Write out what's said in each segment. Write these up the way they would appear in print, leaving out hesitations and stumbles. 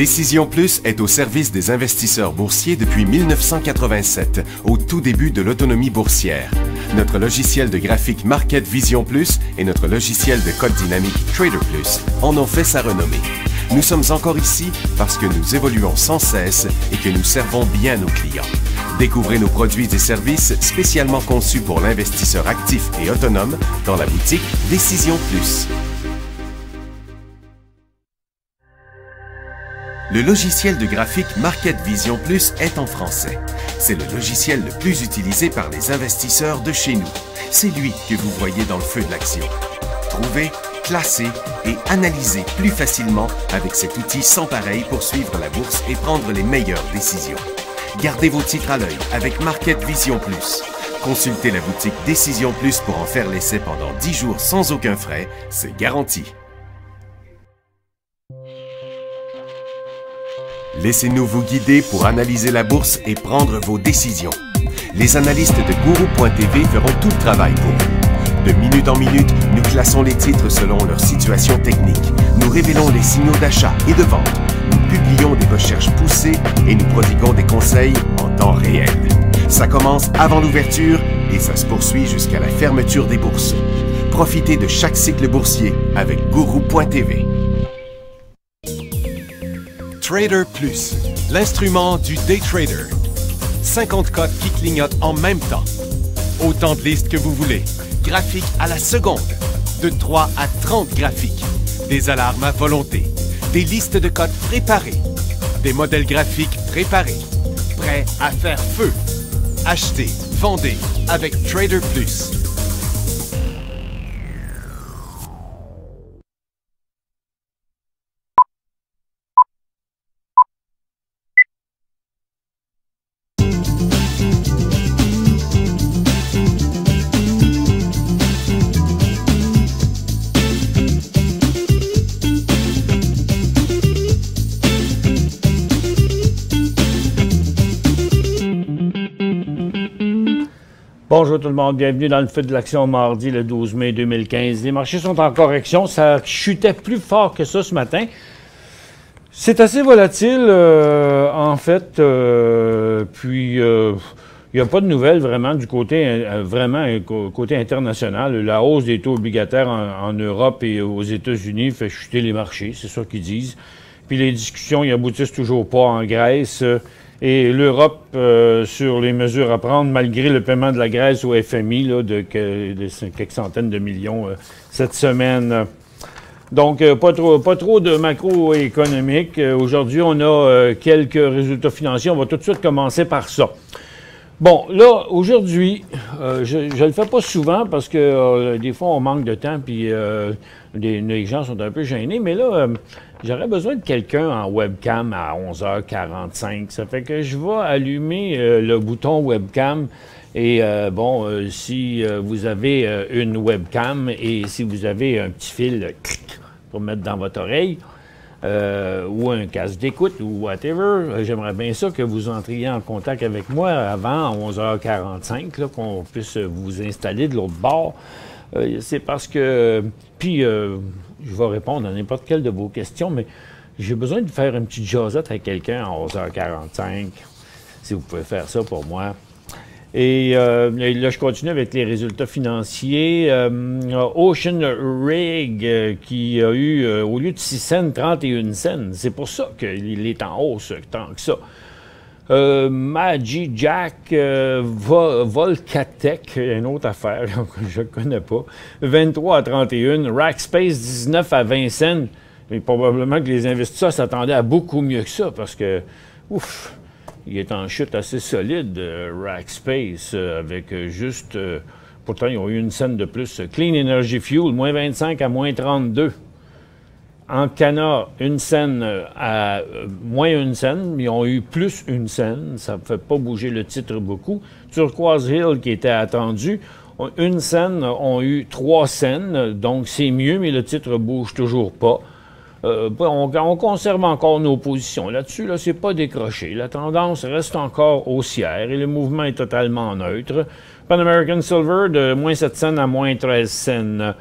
Décision Plus est au service des investisseurs boursiers depuis 1987, au tout début de l'autonomie boursière. Notre logiciel de graphique Market Vision Plus et notre logiciel de code dynamique Trader Plus en ont fait sa renommée. Nous sommes encore ici parce que nous évoluons sans cesse et que nous servons bien nos clients. Découvrez nos produits et services spécialement conçus pour l'investisseur actif et autonome dans la boutique Décision Plus. Le logiciel de graphique Market Vision Plus est en français. C'est le logiciel le plus utilisé par les investisseurs de chez nous. C'est lui que vous voyez dans le feu de l'action. Trouvez, classer et analyser plus facilement avec cet outil sans pareil pour suivre la bourse et prendre les meilleures décisions. Gardez vos titres à l'œil avec Market Vision Plus. Consultez la boutique Décision Plus pour en faire l'essai pendant 10 jours sans aucun frais, c'est garanti. Laissez-nous vous guider pour analyser la bourse et prendre vos décisions. Les analystes de Guru.tv feront tout le travail pour vous. De minute en minute, nous classons les titres selon leur situation technique. Nous révélons les signaux d'achat et de vente. Nous publions des recherches poussées et nous prodiguons des conseils en temps réel. Ça commence avant l'ouverture et ça se poursuit jusqu'à la fermeture des bourses. Profitez de chaque cycle boursier avec Guru.tv. Trader Plus, l'instrument du day trader. 50 cotes qui clignotent en même temps. Autant de listes que vous voulez. Graphiques à la seconde. De 3 à 30 graphiques. Des alarmes à volonté. Des listes de cotes préparées. Des modèles graphiques préparés. Prêts à faire feu. Achetez, vendez avec Trader Plus. Bonjour tout le monde, bienvenue dans le feu de l'action mardi le 12 mai 2015. Les marchés sont en correction, ça chutait plus fort que ça ce matin. C'est assez volatile en fait, puis il n'y a pas de nouvelles vraiment du côté, côté international. La hausse des taux obligataires en Europe et aux États-Unis fait chuter les marchés, c'est ça qu'ils disent. Puis les discussions y aboutissent toujours pas en Grèce. Et l'Europe, sur les mesures à prendre, malgré le paiement de la Grèce au FMI là, de quelques centaines de millions cette semaine. Donc, pas trop de macroéconomique. Aujourd'hui, on a quelques résultats financiers. On va tout de suite commencer par ça. Bon, là, aujourd'hui, je le fais pas souvent parce que des fois, on manque de temps puis les gens sont un peu gênés. Mais là, j'aurais besoin de quelqu'un en webcam à 11h45. Ça fait que je vais allumer le bouton webcam. Et si vous avez une webcam et si vous avez un petit fil pour mettre dans votre oreille, ou un casque d'écoute ou whatever, j'aimerais bien ça que vous entriez en contact avec moi avant 11h45, là, qu'on puisse vous installer de l'autre bord. C'est parce que... Puis, je vais répondre à n'importe quelle de vos questions, mais j'ai besoin de faire une petite jasette avec quelqu'un à 11h45, si vous pouvez faire ça pour moi. Et là, je continue avec les résultats financiers. Ocean Rig qui a eu, au lieu de 6 cents, 31 cents. C'est pour ça qu'il est en hausse tant que ça. Magijack, Volcatech, une autre affaire que je ne connais pas, 23 à 31, Rackspace 19 à 20 cents. Et probablement que les investisseurs s'attendaient à beaucoup mieux que ça parce que, ouf, il est en chute assez solide, Rackspace, avec juste, pourtant ils ont eu une scène de plus. Clean Energy Fuel, moins 25 à moins 32. Ancana, une scène à moins une scène, ils ont eu plus une scène, ça ne fait pas bouger le titre beaucoup. Turquoise Hill, qui était attendu, une scène ont eu 3 scènes, donc c'est mieux, mais le titre ne bouge toujours pas. On conserve encore nos positions. Là-dessus, là, c'est pas décroché. La tendance reste encore haussière et le mouvement est totalement neutre. Pan American Silver de moins 7 cents à moins 13 cents.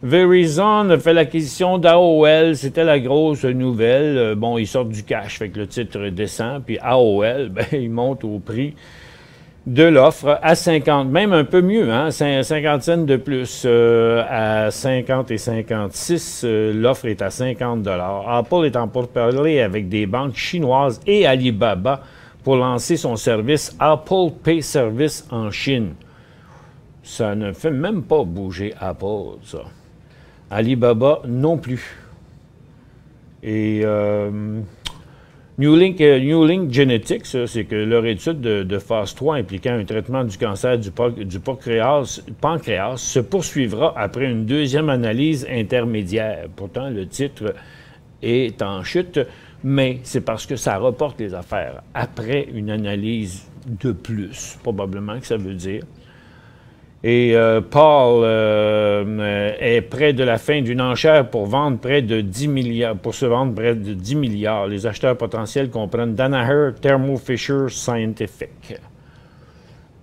Verizon a fait l'acquisition d'AOL, c'était la grosse nouvelle. Bon, ils sortent du cash, fait que le titre descend, puis AOL, ben, il monte au prix de l'offre à 50, même un peu mieux, hein, 50 cents de plus, à 50 et 56, l'offre est à 50 $. Apple est en pourparlers avec des banques chinoises et Alibaba pour lancer son service Apple Pay Service en Chine. Ça ne fait même pas bouger Apple, ça. Alibaba non plus. Et New Link Genetics, c'est que leur étude de phase 3 impliquant un traitement du cancer du pancréas se poursuivra après une deuxième analyse intermédiaire. Pourtant, le titre est en chute, mais c'est parce que ça reporte les affaires après une analyse de plus, probablement que ça veut dire. Et Paul est près de la fin d'une enchère pour vendre près de 10 milliards, pour se vendre près de 10 milliards. Les acheteurs potentiels comprennent Danaher, Thermo Fisher Scientific.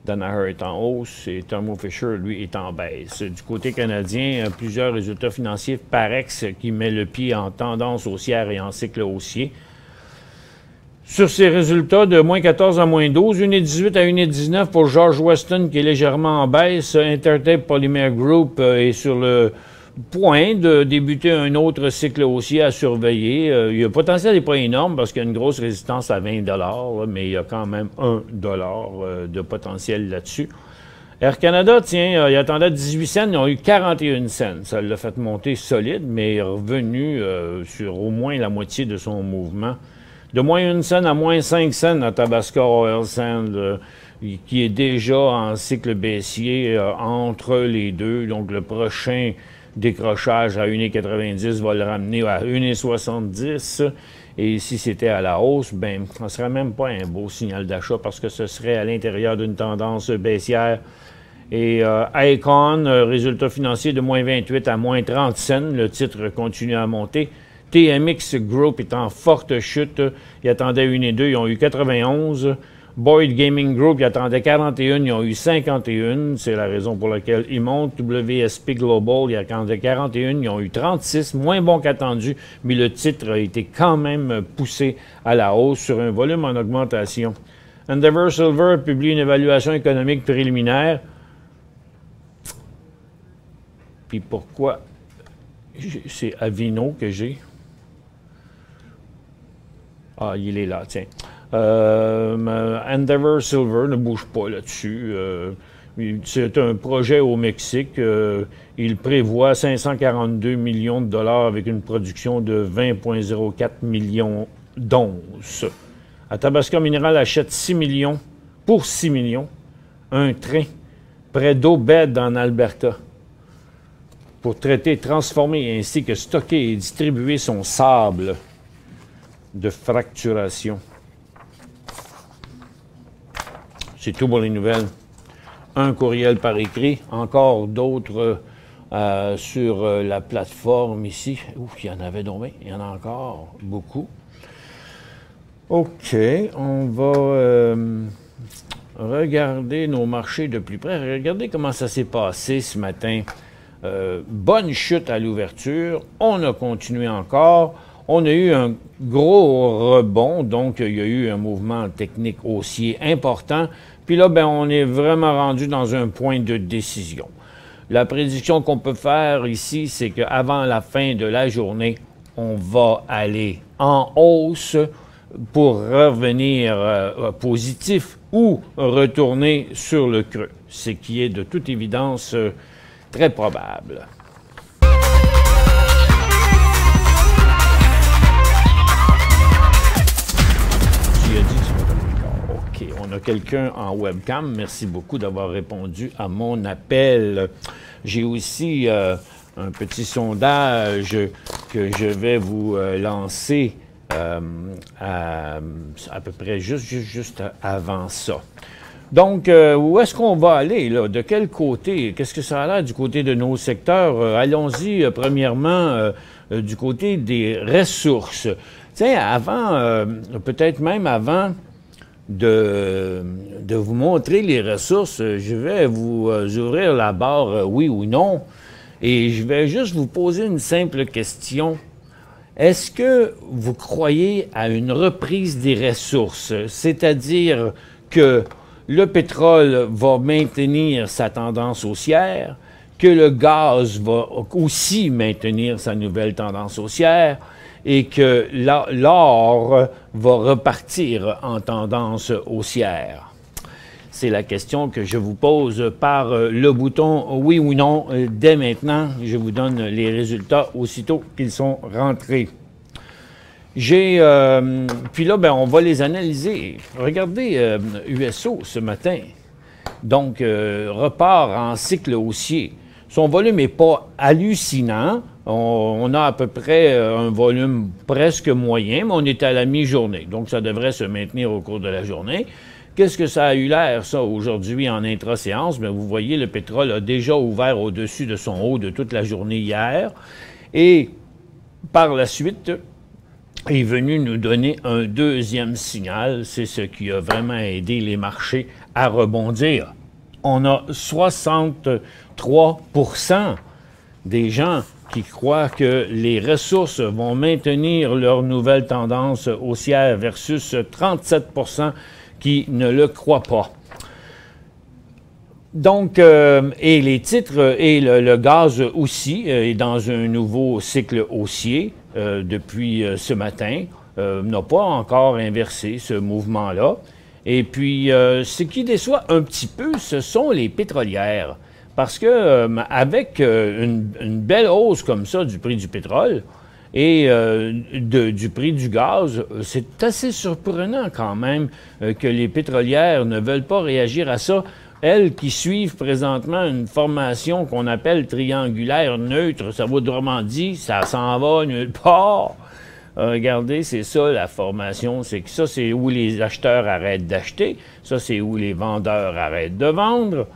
Danaher est en hausse et Thermo Fisher, lui, est en baisse. Du côté canadien, plusieurs résultats financiers Parex qui met le pied en tendance haussière et en cycle haussier. Sur ces résultats, de moins 14 à moins 12, 1,18 à 1,19 pour George Weston qui est légèrement en baisse. Intertape Polymer Group est sur le point de débuter un autre cycle haussier à surveiller. Le potentiel n'est pas énorme parce qu'il y a une grosse résistance à 20 $, mais il y a quand même 1 $ de potentiel là-dessus. Air Canada, tiens, il attendait 18 cents, ils ont eu 41 cents. Ça l'a fait monter solide, mais est revenu sur au moins la moitié de son mouvement. De moins 1 cent à moins 5 cents à Tabasco Oil Sand, qui est déjà en cycle baissier entre les deux. Donc, le prochain décrochage à 1,90 va le ramener à 1,70. Et si c'était à la hausse, ben, ça ne serait même pas un beau signal d'achat parce que ce serait à l'intérieur d'une tendance baissière. Et Icon, résultat financier de moins 28 à moins 30 cents. Le titre continue à monter. TMX Group est en forte chute. Ils attendaient 1,2, ils ont eu 91. Boyd Gaming Group, ils attendaient 41, ils ont eu 51. C'est la raison pour laquelle ils montent. WSP Global, ils attendaient 41, ils ont eu 36. Moins bon qu'attendu, mais le titre a été quand même poussé à la hausse sur un volume en augmentation. Endeavour Silver publie une évaluation économique préliminaire. Puis pourquoi? C'est Avino que j'ai. Ah, il est là, tiens. Endeavour Silver ne bouge pas là-dessus. C'est un projet au Mexique. Il prévoit 542 millions de dollars avec une production de 20,04 millions d'onces. Athabasca Mineral achète 6 millions, pour 6 millions, un train près d'Obed en Alberta pour traiter, transformer ainsi que stocker et distribuer son sable de fracturation. C'est tout pour les nouvelles. Un courriel par écrit, encore d'autres sur la plateforme ici. Ouf, il y en avait donc bien, il y en a encore beaucoup. OK, on va regarder nos marchés de plus près. Regardez comment ça s'est passé ce matin. Bonne chute à l'ouverture. On a continué encore. On a eu un gros rebond, donc il y a eu un mouvement technique haussier important. Puis là, ben, on est vraiment rendu dans un point de décision. La prédiction qu'on peut faire ici, c'est qu'avant la fin de la journée, on va aller en hausse pour revenir positif ou retourner sur le creux, ce qui est de toute évidence très probable. OK, on a quelqu'un en webcam. Merci beaucoup d'avoir répondu à mon appel. J'ai aussi un petit sondage que je vais vous lancer à peu près juste avant ça. Donc, où est-ce qu'on va aller, là? De quel côté? Qu'est-ce que ça a l'air du côté de nos secteurs? Allons-y, premièrement, du côté des ressources. Tiens, avant, peut-être même avant de vous montrer les ressources, je vais vous ouvrir la barre oui ou non. Et je vais juste vous poser une simple question. Est-ce que vous croyez à une reprise des ressources, c'est-à-dire que le pétrole va maintenir sa tendance haussière, que le gaz va aussi maintenir sa nouvelle tendance haussière et que l'or va repartir en tendance haussière? C'est la question que je vous pose par le bouton oui ou non dès maintenant. Je vous donne les résultats aussitôt qu'ils sont rentrés. Puis là, on va les analyser. Regardez USO ce matin. Donc, repart en cycle haussier. Son volume n'est pas hallucinant. On a à peu près un volume presque moyen, mais on est à la mi-journée. Donc, ça devrait se maintenir au cours de la journée. Qu'est-ce que ça a eu l'air, ça, aujourd'hui en intra-séance? Bien, vous voyez, le pétrole a déjà ouvert au-dessus de son haut de toute la journée hier. Et par la suite, est venu nous donner un deuxième signal. C'est ce qui a vraiment aidé les marchés à rebondir. On a 63% des gens qui croient que les ressources vont maintenir leur nouvelle tendance haussière versus 37% qui ne le croient pas. Donc, et les titres et le gaz aussi est dans un nouveau cycle haussier depuis ce matin, n'a pas encore inversé ce mouvement-là. Et puis, ce qui déçoit un petit peu, ce sont les pétrolières. Parce que avec une belle hausse comme ça du prix du pétrole et du prix du gaz, c'est assez surprenant quand même que les pétrolières ne veulent pas réagir à ça. Elles qui suivent présentement une formation qu'on appelle triangulaire neutre, ça veut autrement dit, ça s'en va nulle part. Regardez, c'est ça la formation, c'est que ça, c'est où les acheteurs arrêtent d'acheter, ça, c'est où les vendeurs arrêtent de vendre.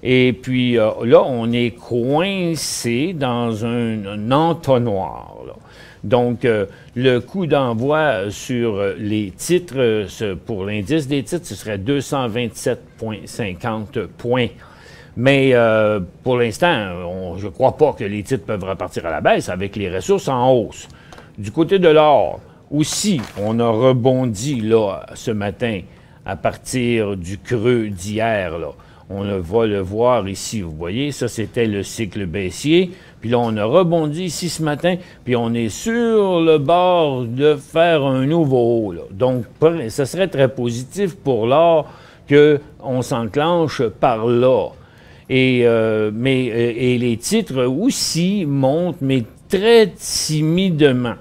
Et puis là, on est coincé dans un entonnoir, là. Donc, le coût d'envoi sur les titres, pour l'indice des titres, ce serait 227,50 points. Mais pour l'instant, je ne crois pas que les titres peuvent repartir à la baisse avec les ressources en hausse. Du côté de l'or, aussi, on a rebondi là, ce matin à partir du creux d'hier, là. On va le voir ici, vous voyez, ça c'était le cycle baissier. Puis là, on a rebondi ici ce matin, puis on est sur le bord de faire un nouveau haut, là. Donc, ça serait très positif pour l'or qu'on s'enclenche par là. Et les titres aussi montent, mais très timidement.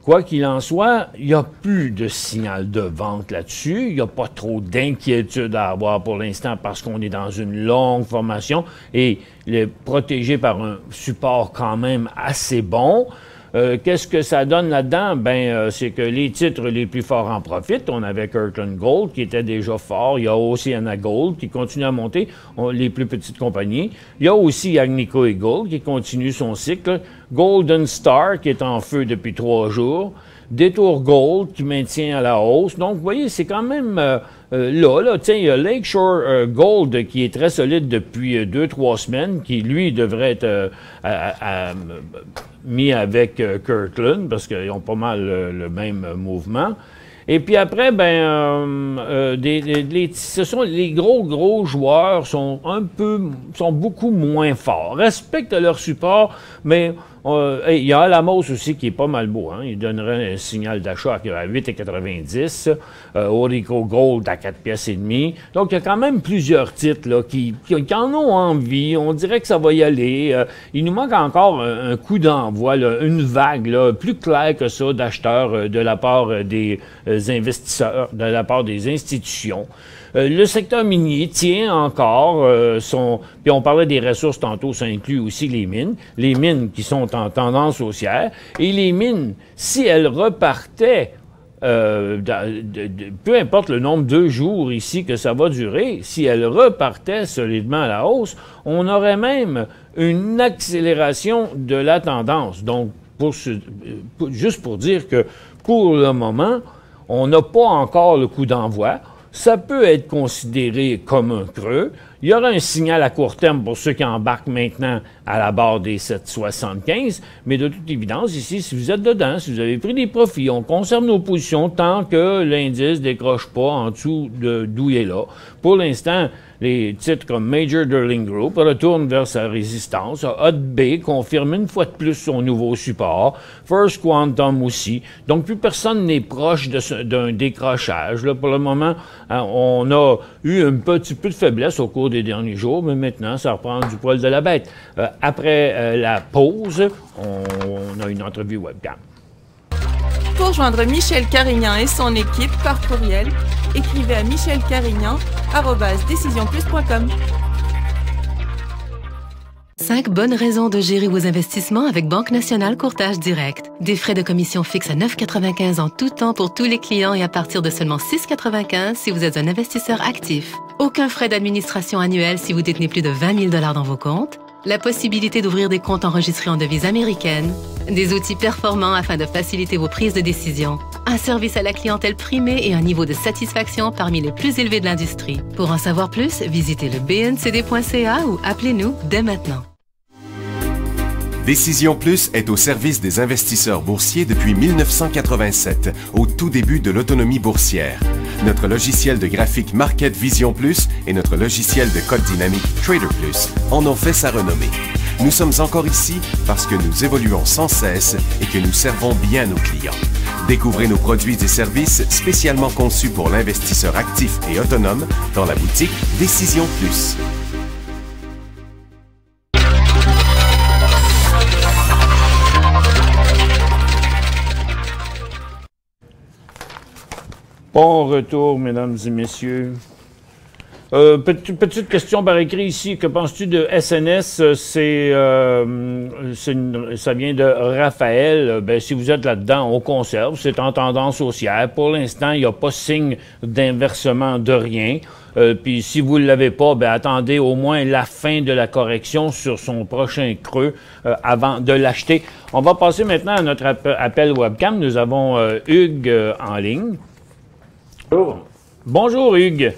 Quoi qu'il en soit, il n'y a plus de signal de vente là-dessus. Il n'y a pas trop d'inquiétude à avoir pour l'instant parce qu'on est dans une longue formation et protégé par un support quand même assez bon. Qu'est-ce que ça donne là-dedans? C'est que les titres les plus forts en profitent. On avait Kirkland Gold qui était déjà fort. Il y a Oceana Gold qui continue à monter, les plus petites compagnies. Il y a aussi Agnico Eagle qui continue son cycle. Golden Star qui est en feu depuis 3 jours. Detour Gold qui maintient à la hausse. Donc, vous voyez, c'est quand même là. Tiens, il y a Lakeshore Gold qui est très solide depuis 2-3 semaines, qui, lui, devrait être mis avec Kirkland, parce qu'ils ont pas mal le même mouvement. Et puis après, ce sont les gros joueurs sont beaucoup moins forts, respectent leur support, mais il y a Alamos aussi qui est pas mal beau, hein? Il donnerait un signal d'achat à 8,90, Orico Gold à 4 pièces et demie. Donc il y a quand même plusieurs titres là, qui en ont envie. On dirait que ça va y aller. Il nous manque encore un coup d'envoi, une vague là, plus claire que ça d'acheteurs de la part des investisseurs, de la part des institutions. Le secteur minier tient encore puis on parlait des ressources tantôt, ça inclut aussi les mines qui sont en tendance haussière, et les mines, si elles repartaient, peu importe le nombre de jours ici que ça va durer, si elles repartaient solidement à la hausse, on aurait même une accélération de la tendance. Donc, juste pour dire que pour le moment, on n'a pas encore le coup d'envoi. ça peut être considéré comme un creux. Il y aura un signal à court terme pour ceux qui embarquent maintenant à la barre des 7,75, mais de toute évidence, ici, si vous êtes dedans, si vous avez pris des profits, on conserve nos positions tant que l'indice ne décroche pas en dessous d'où il est là. Pour l'instant, les titres comme Major Drilling Group retournent vers sa résistance. Hot Bay confirme une fois de plus son nouveau support. First Quantum aussi. Donc, plus personne n'est proche d'un décrochage. Là, pour le moment, on a eu un petit peu de faiblesse au cours des derniers jours, mais maintenant, ça reprend du poil de la bête. Après la pause, on a une entrevue webcam. Pour joindre Michel Carignan et son équipe par courriel, écrivez à michelcarignan@decisionplus.com. 5 bonnes raisons de gérer vos investissements avec Banque Nationale Courtage Direct. Des frais de commission fixes à 9,95 en tout temps pour tous les clients et à partir de seulement 6,95 si vous êtes un investisseur actif. Aucun frais d'administration annuel si vous détenez plus de 20 000 $ dans vos comptes. La possibilité d'ouvrir des comptes enregistrés en devise américaine. Des outils performants afin de faciliter vos prises de décision. Un service à la clientèle primé et un niveau de satisfaction parmi les plus élevés de l'industrie. Pour en savoir plus, visitez le bncd.ca ou appelez-nous dès maintenant. Décision Plus est au service des investisseurs boursiers depuis 1987, au tout début de l'autonomie boursière. Notre logiciel de graphique Market Vision Plus et notre logiciel de code dynamique Trader Plus en ont fait sa renommée. Nous sommes encore ici parce que nous évoluons sans cesse et que nous servons bien nos clients. Découvrez nos produits et services spécialement conçus pour l'investisseur actif et autonome dans la boutique Décision Plus. Bon retour, mesdames et messieurs. Petite question par écrit ici. Que penses-tu de SNS? Ça vient de Raphaël. Ben, si vous êtes là-dedans, on conserve. C'est en tendance haussière. Pour l'instant, il n'y a pas signe d'inversement de rien. Puis si vous ne l'avez pas, ben, attendez au moins la fin de la correction sur son prochain creux avant de l'acheter. On va passer maintenant à notre appel webcam. Nous avons Hugues en ligne. Bonjour. Bonjour Hugues.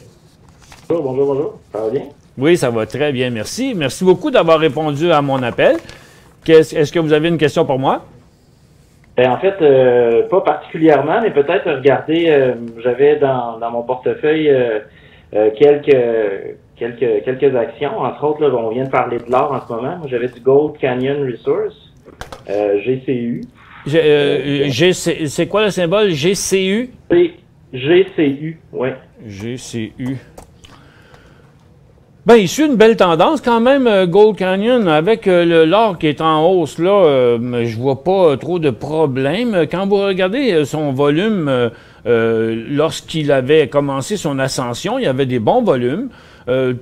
Bonjour. Ça va bien? Oui, ça va très bien, merci. Merci beaucoup d'avoir répondu à mon appel. Est-ce que vous avez une question pour moi? Ben, en fait, pas particulièrement, mais peut-être regarder, j'avais dans mon portefeuille quelques actions. Entre autres, là, on vient de parler de l'or en ce moment. Moi, j'avais du Gold Canyon Resource, GCU. C'est quoi le symbole? GCU? GCU, oui. GCU. Ben, il suit une belle tendance quand même, Gold Canyon, avec l'or qui est en hausse, là, je vois pas trop de problème. Quand vous regardez son volume, lorsqu'il avait commencé son ascension, il y avait des bons volumes.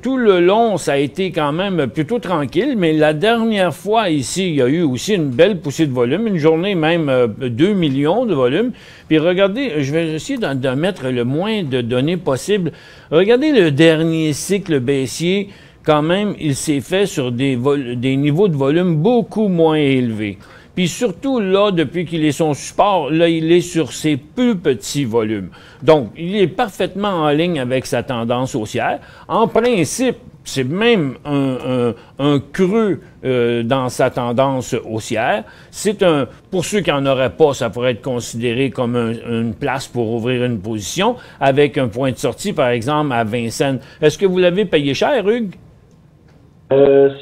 Tout le long, ça a été quand même plutôt tranquille, mais la dernière fois ici, il y a eu aussi une belle poussée de volume, une journée même 2 millions de volume. Puis regardez, je vais essayer de mettre le moins de données possible. Regardez le dernier cycle baissier, quand même, il s'est fait sur des niveaux de volume beaucoup moins élevés. Puis surtout, là, depuis qu'il est son support, là, il est sur ses plus petits volumes. Donc, il est parfaitement en ligne avec sa tendance haussière. En principe, c'est même un creux dans sa tendance haussière. Pour ceux qui n'en auraient pas, ça pourrait être considéré comme une place pour ouvrir une position, avec un point de sortie, par exemple, à 20 cents. Est-ce que vous l'avez payé cher, Hugues? Si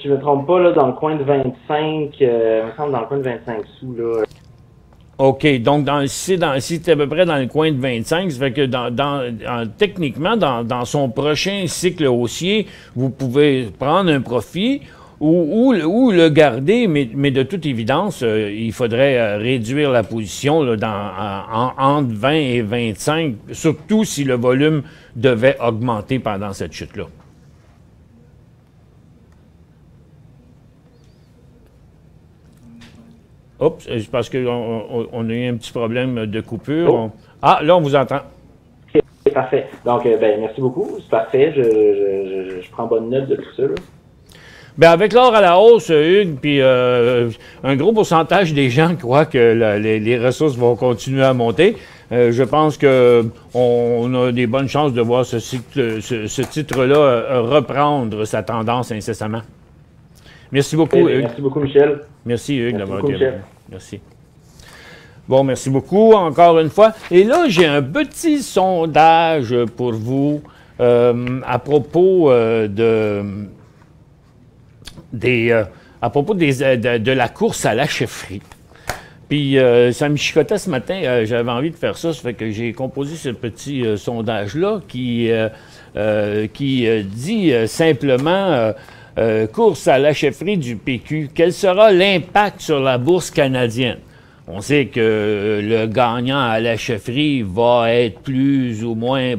je ne me trompe pas, là, dans le coin de 25, il me semble dans le coin de 25 sous, là. OK, donc si c'est à peu près dans le coin de 25, ça fait que techniquement, dans son prochain cycle haussier, vous pouvez prendre un profit ou le garder, mais de toute évidence, il faudrait réduire la position là, entre 20 et 25, surtout si le volume devait augmenter pendant cette chute-là. Oups, c'est parce qu'on a eu un petit problème de coupure. Oh. Ah, là, on vous entend. C'est parfait. Donc, merci beaucoup. C'est parfait. Je prends bonne note de tout ça, là. Bien, avec l'or à la hausse, Hugues, puis un gros pourcentage des gens croient que les ressources vont continuer à monter. Je pense que on a des bonnes chances de voir ce titre-là reprendre sa tendance incessamment. Merci beaucoup, Hugues. Merci beaucoup, Michel. Merci, Hugues, d'avoir été là. Merci. Bon, merci beaucoup, encore une fois. Et là, j'ai un petit sondage pour vous à propos de la course à la chefferie. Puis, ça me chicotait ce matin, j'avais envie de faire ça fait que j'ai composé ce petit sondage-là qui dit simplement course à la chefferie du PQ. Quel sera l'impact sur la bourse canadienne? On sait que le gagnant à la chefferie va être plus ou moins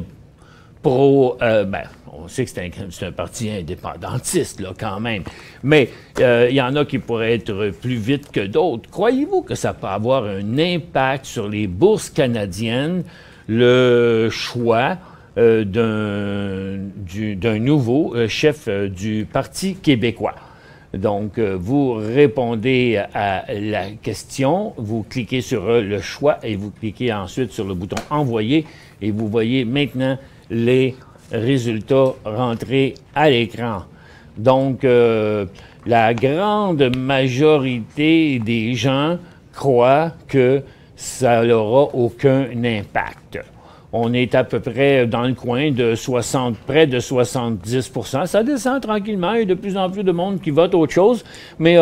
on sait que c'est un parti indépendantiste, là, quand même. Mais il y en a qui pourraient être plus vite que d'autres. Croyez-vous que ça peut avoir un impact sur les bourses canadiennes, le choix d'un nouveau chef du Parti québécois? Donc, vous répondez à la question, vous cliquez sur le choix et vous cliquez ensuite sur le bouton « Envoyer » et vous voyez maintenant les résultats rentrés à l'écran. Donc, la grande majorité des gens croient que ça n'aura aucun impact. On est à peu près dans le coin de près de 70 %. Ça descend tranquillement. Il y a de plus en plus de monde qui vote autre chose. Mais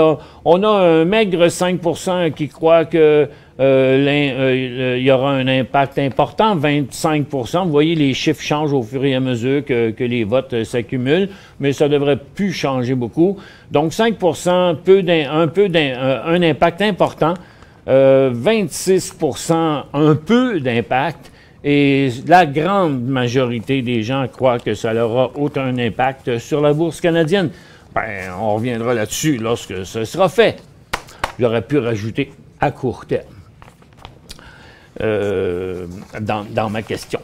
on a un maigre 5 % qui croit que il y aura un impact important, 25 %. Vous voyez, les chiffres changent au fur et à mesure que les votes s'accumulent, mais ça ne devrait plus changer beaucoup. Donc, 5 % un impact important, 26 % un peu d'impact, et la grande majorité des gens croient que ça n'aura aucun impact sur la bourse canadienne. Ben, on reviendra là-dessus lorsque ce sera fait. J'aurais pu rajouter à court terme dans ma question.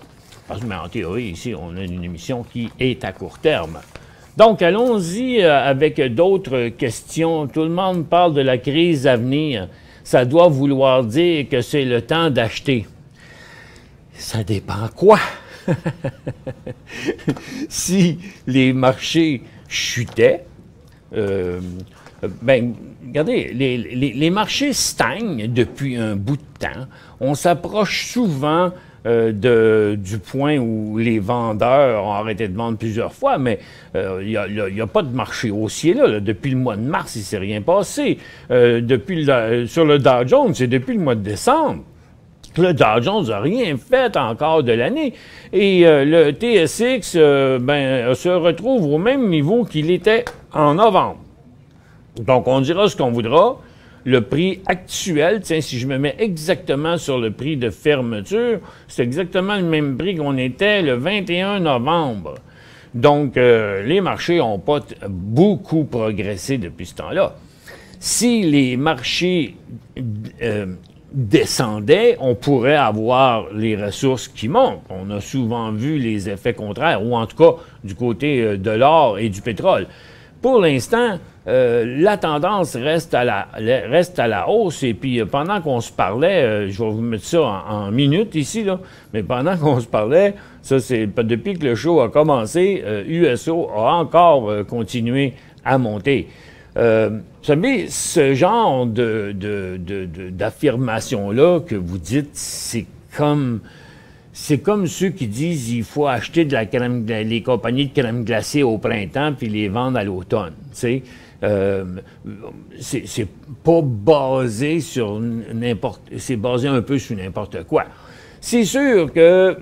Parce que, en théorie, ici, on a une émission qui est à court terme. Donc, allons-y avec d'autres questions. Tout le monde parle de la crise à venir. Ça doit vouloir dire que c'est le temps d'acheter. Ça dépend quoi? Si les marchés chutaient, regardez, les marchés stagnent depuis un bout de temps. On s'approche souvent du point où les vendeurs ont arrêté de vendre plusieurs fois, mais il n'y a pas de marché haussier là. Depuis le mois de mars, il ne s'est rien passé. Sur le Dow Jones, c'est depuis le mois de décembre. Le Dow Jones n'a rien fait encore de l'année. Et le TSX se retrouve au même niveau qu'il était en novembre. Donc, on dira ce qu'on voudra. Le prix actuel, tiens, si je me mets exactement sur le prix de fermeture, c'est exactement le même prix qu'on était le 21 novembre. Donc, les marchés n'ont pas beaucoup progressé depuis ce temps-là. Si les marchés descendait, on pourrait avoir les ressources qui montent. On a souvent vu les effets contraires, ou en tout cas du côté de l'or et du pétrole. Pour l'instant, la tendance reste à la hausse. Et puis, pendant qu'on se parlait, je vais vous mettre ça en minutes ici, là, mais pendant qu'on se parlait, ça c'est depuis que le show a commencé, USO a encore continué à monter. Vous savez, ce genre d'affirmation-là que vous dites, c'est comme ceux qui disent il faut acheter de la crème, les compagnies de crème glacée au printemps puis les vendre à l'automne. C'est pas basé sur c'est basé un peu sur n'importe quoi. C'est sûr que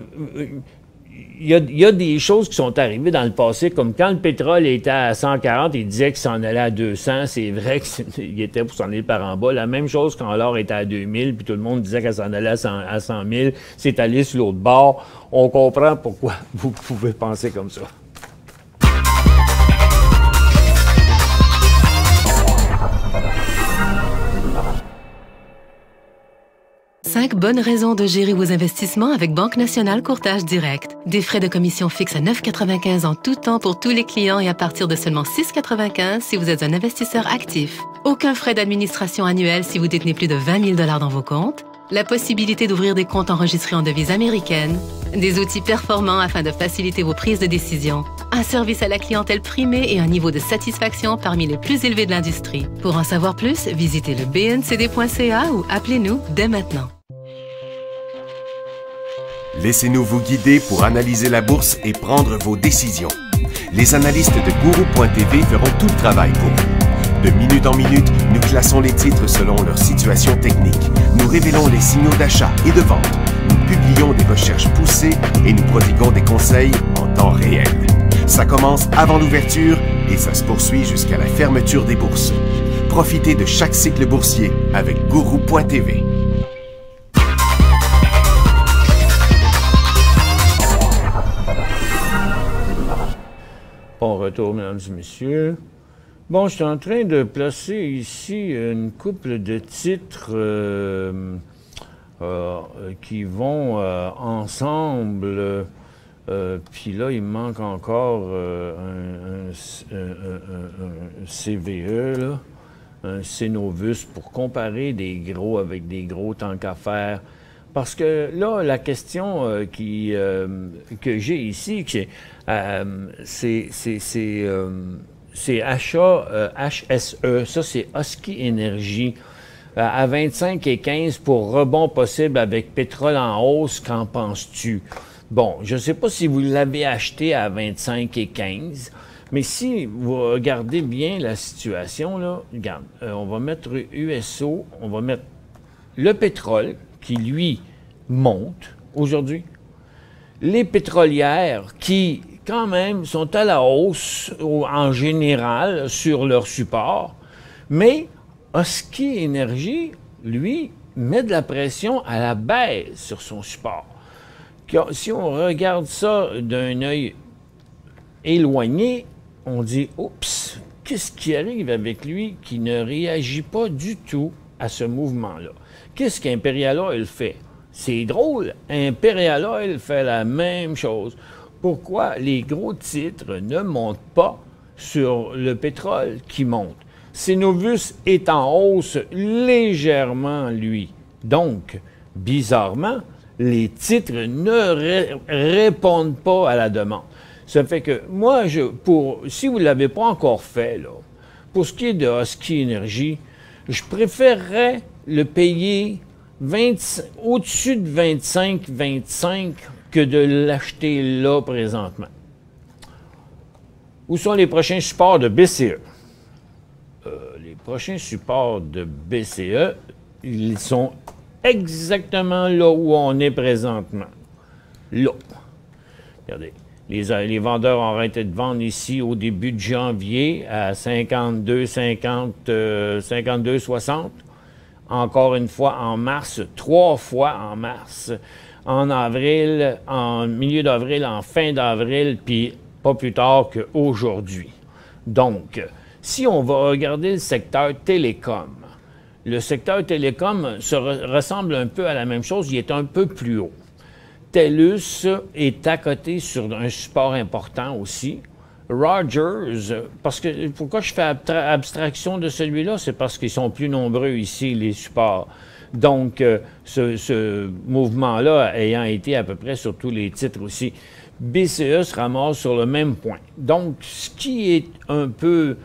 il y a des choses qui sont arrivées dans le passé, comme quand le pétrole était à 140, il disait qu'il s'en allait à 200. C'est vrai qu'il était pour s'en aller par en bas. La même chose quand l'or était à 2000, puis tout le monde disait qu'elle s'en allait à 100 000. C'est allé sur l'autre bord. On comprend pourquoi vous pouvez penser comme ça. 5 bonnes raisons de gérer vos investissements avec Banque Nationale Courtage Direct. Des frais de commission fixes à 9,95 en tout temps pour tous les clients et à partir de seulement 6,95 si vous êtes un investisseur actif. Aucun frais d'administration annuel si vous détenez plus de 20 000 $ dans vos comptes. la possibilité d'ouvrir des comptes enregistrés en devises américaines, des outils performants afin de faciliter vos prises de décision, un service à la clientèle primé et un niveau de satisfaction parmi les plus élevés de l'industrie. Pour en savoir plus, visitez le bncd.ca ou appelez-nous dès maintenant. Laissez-nous vous guider pour analyser la bourse et prendre vos décisions. Les analystes de Guru.tv feront tout le travail pour vous. De minute en minute, nous classons les titres selon leur situation technique. Nous révélons les signaux d'achat et de vente. Nous publions des recherches poussées et nous prodiguons des conseils en temps réel. Ça commence avant l'ouverture et ça se poursuit jusqu'à la fermeture des bourses. Profitez de chaque cycle boursier avec Guru.tv. Bon retour, mesdames et messieurs. Bon, je suis en train de placer ici une couple de titres qui vont ensemble. Puis là, il me manque encore un CVE, là, un Cenovus, pour comparer des gros avec des gros tant qu'à faire. Parce que là, la question que j'ai ici, c'est achat HSE, ça c'est Husky Energy, à 25,15 pour rebond possible avec pétrole en hausse, qu'en penses-tu? Bon, je ne sais pas si vous l'avez acheté à 25,15, mais si vous regardez bien la situation, là, regarde, on va mettre USO, on va mettre le pétrole, qui, lui, monte aujourd'hui. Les pétrolières qui, quand même, sont à la hausse en général sur leur support, mais Husky Energy, lui, met de la pression à la baisse sur son support. Si on regarde ça d'un œil éloigné, on dit « Oups, qu'est-ce qui arrive avec lui qui ne réagit pas du tout à ce mouvement-là? » Qu'est-ce qu'Imperial Oil fait? C'est drôle, Imperial Oil fait la même chose. Pourquoi les gros titres ne montent pas sur le pétrole qui monte? Cenovus est en hausse légèrement, lui. Donc, bizarrement, les titres ne répondent pas à la demande. Ça fait que moi, si vous ne l'avez pas encore fait, là, pour ce qui est de Husky Energy, je préférerais le payer au-dessus de 25 que de l'acheter là présentement. Où sont les prochains supports de BCE? Les prochains supports de BCE, ils sont exactement là où on est présentement. Là. Regardez. Les vendeurs ont arrêté de vendre ici au début de janvier à 52,60. Encore une fois en mars, 3 fois en mars. En avril, en milieu d'avril, en fin d'avril, puis pas plus tard qu'aujourd'hui. Donc, si on va regarder le secteur télécom, le secteur télécom ressemble un peu à la même chose, il est un peu plus haut. TELUS est à côté sur un support important aussi. Rogers, parce que pourquoi je fais abstraction de celui-là, c'est parce qu'ils sont plus nombreux ici, les supports. Donc, ce mouvement-là ayant été à peu près sur tous les titres aussi. BCE se ramasse sur le même point. Donc, ce qui est un peu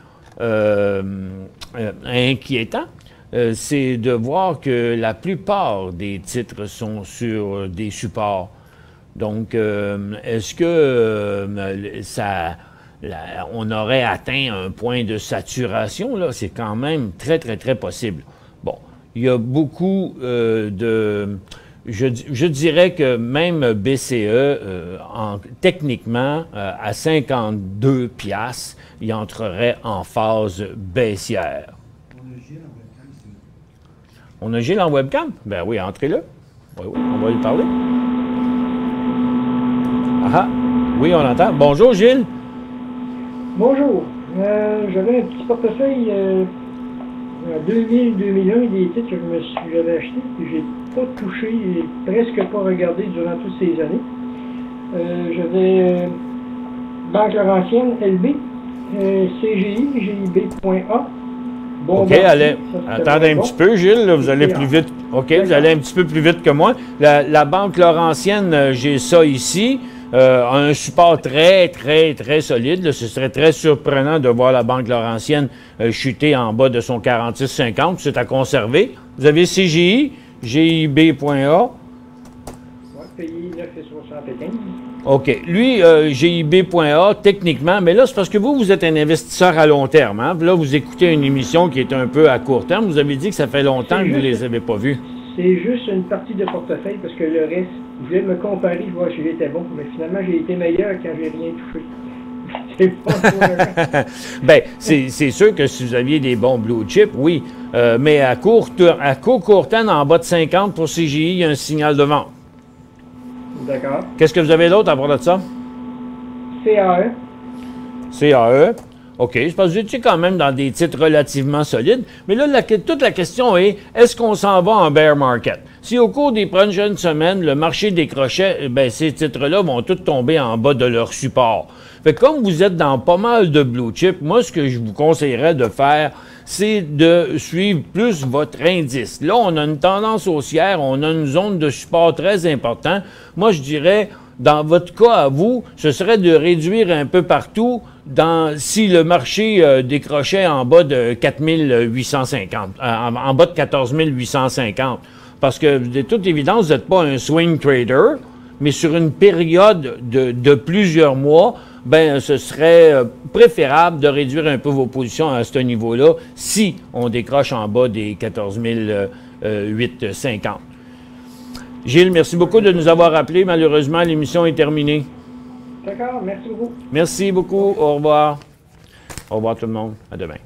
inquiétant, c'est de voir que la plupart des titres sont sur des supports. Donc, est-ce que on aurait atteint un point de saturation? Là, c'est quand même très, très, très possible. Bon, il y a beaucoup de... Je dirais que même BCE, techniquement, à 52 piastres, il entrerait en phase baissière. On a Gilles en webcam? Ben oui, entrez-le. Oui, oui, on va lui parler. Ah, oui, on l'entend. Bonjour, Gilles. Bonjour. J'avais un petit portefeuille 2000-2001, des titres que j'avais achetés, que j'ai pas touché et presque pas regardé durant toutes ces années. J'avais Banque Laurentienne, LB, CGI, GIB.A. Bon, OK, allez. Attendez un petit peu, Gilles, là, vous allez plus vite. OK, vous allez un petit peu plus vite que moi. La Banque Laurentienne, j'ai ça ici. Un support très, très, très solide. Là. Ce serait très surprenant de voir la Banque Laurentienne chuter en bas de son 46,50. C'est à conserver. Vous avez CGI, GIB.A. Oui, payé 9,75. OK. Lui, GIB.A, techniquement, mais là, c'est parce que vous êtes un investisseur à long terme. Hein? Là, vous écoutez une émission qui est un peu à court terme. Vous avez dit que ça fait longtemps que vous ne les avez pas vus. C'est juste une partie de portefeuille parce que le reste, je voulais me comparer, voir si j'étais bon, mais finalement, j'ai été meilleur quand j'ai rien touché. C'est pas pour le Bien, c'est sûr que si vous aviez des bons blue chips, oui. Mais à court terme, en bas de 50 pour CGI, il y a un signal de vente. D'accord. Qu'est-ce que vous avez d'autre à part de ça? CAE. CAE. OK. Je pense que vous étiez quand même dans des titres relativement solides. Mais là, toute la question est-ce qu'on s'en va en bear market? Si au cours des prochaines semaines, le marché décrochait, bien, ces titres-là vont tous tomber en bas de leur support. Fait que comme vous êtes dans pas mal de blue chips, moi, ce que je vous conseillerais de faire, c'est de suivre plus votre indice. Là, on a une tendance haussière, on a une zone de support très importante. Moi, je dirais, dans votre cas à vous, ce serait de réduire un peu partout si le marché décrochait en bas de 4 850, en bas de 14 850. Parce que, de toute évidence, vous n'êtes pas un swing trader, mais sur une période de plusieurs mois, ben, ce serait préférable de réduire un peu vos positions à ce niveau-là si on décroche en bas des 14 850. Gilles, merci beaucoup de nous avoir appelés. Malheureusement, l'émission est terminée. D'accord, merci beaucoup. Merci beaucoup. Au revoir. Au revoir tout le monde. À demain.